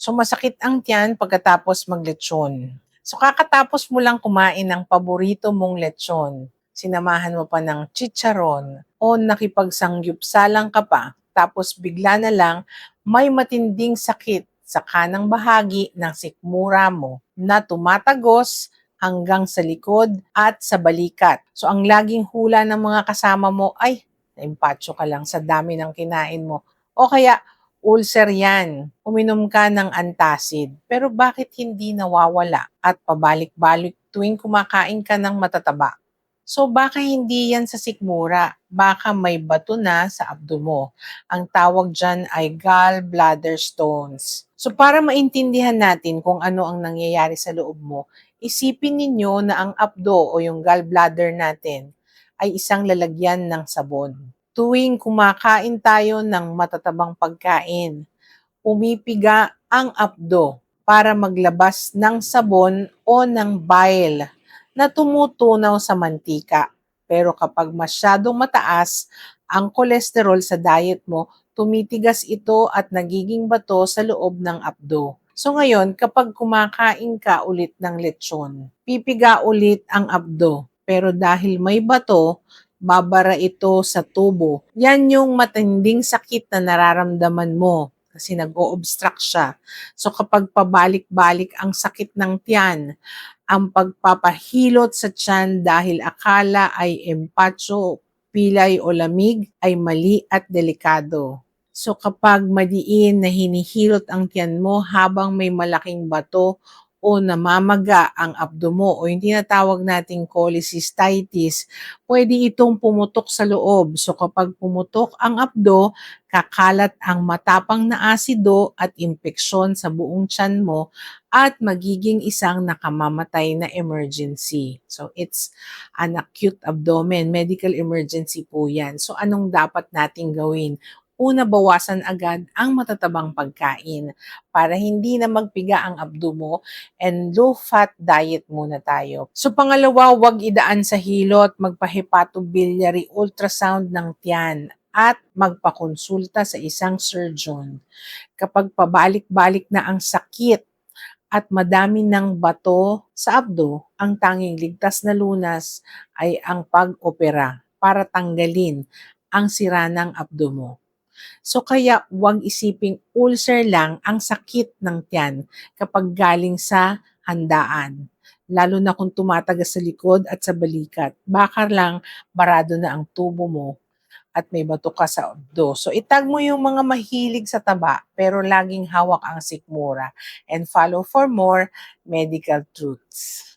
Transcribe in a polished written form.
So masakit ang tiyan pagkatapos maglechon. So kakatapos mo lang kumain ng paborito mong lechon, sinamahan mo pa ng chicharon o nakipagsangyupsalang ka pa, tapos bigla na lang may matinding sakit sa kanang bahagi ng sikmura mo na tumatagos hanggang sa likod at sa balikat. So ang laging hula ng mga kasama mo ay naimpatso ka lang sa dami ng kinain mo. O kaya ulcer yan. Uminom ka ng antacid. Pero bakit hindi nawawala at pabalik-balik tuwing kumakain ka ng matataba? So baka hindi yan sa sikmura, baka may bato na sa abdo mo. Ang tawag dyan ay gallbladder stones. So para maintindihan natin kung ano ang nangyayari sa loob mo, isipin ninyo na ang abdo o yung gallbladder natin ay isang lalagyan ng sabon. Tuwing kumakain tayo ng matatabang pagkain, pumipiga ang abdo para maglabas ng sabon o ng bile na tumutunaw sa mantika. Pero kapag masyadong mataas ang kolesterol sa diet mo, tumitigas ito at nagiging bato sa loob ng abdo. So ngayon, kapag kumakain ka ulit ng lechon, pipiga ulit ang abdo. Pero dahil may bato, babara ito sa tubo. Yan yung matinding sakit na nararamdaman mo kasi nag-o-obstruct siya. So kapag pabalik-balik ang sakit ng tiyan, ang pagpapahilot sa tiyan dahil akala ay empacho, pilay o lamig ay mali at delikado. So kapag madiin na hinihilot ang tiyan mo habang may malaking bato o namamaga ang abdo mo o yung tinatawag nating cholecystitis, pwede itong pumutok sa loob. So kapag pumutok ang abdo, kakalat ang matapang na asido at impeksyon sa buong tiyan mo at magiging isang nakamamatay na emergency. So it's an acute abdomen, medical emergency po yan. So anong dapat nating gawin? Una, bawasan agad ang matatabang pagkain para hindi na magpiga ang abdo mo and low-fat diet muna tayo. So pangalawa, huwag idaan sa hilot, magpa-hepatobiliary ultrasound ng tiyan at magpakonsulta sa isang surgeon. Kapag pabalik-balik na ang sakit at madami ng bato sa abdo, ang tanging ligtas na lunas ay ang pag-opera para tanggalin ang sira ng abdo mo. So kaya huwag isiping ulcer lang ang sakit ng tiyan kapag galing sa handaan. Lalo na kung tumatagas sa likod at sa balikat. Baka lang barado na ang tubo mo at may bato ka sa abdo. So itag mo yung mga mahilig sa taba pero laging hawak ang sikmura and follow for more medical truths.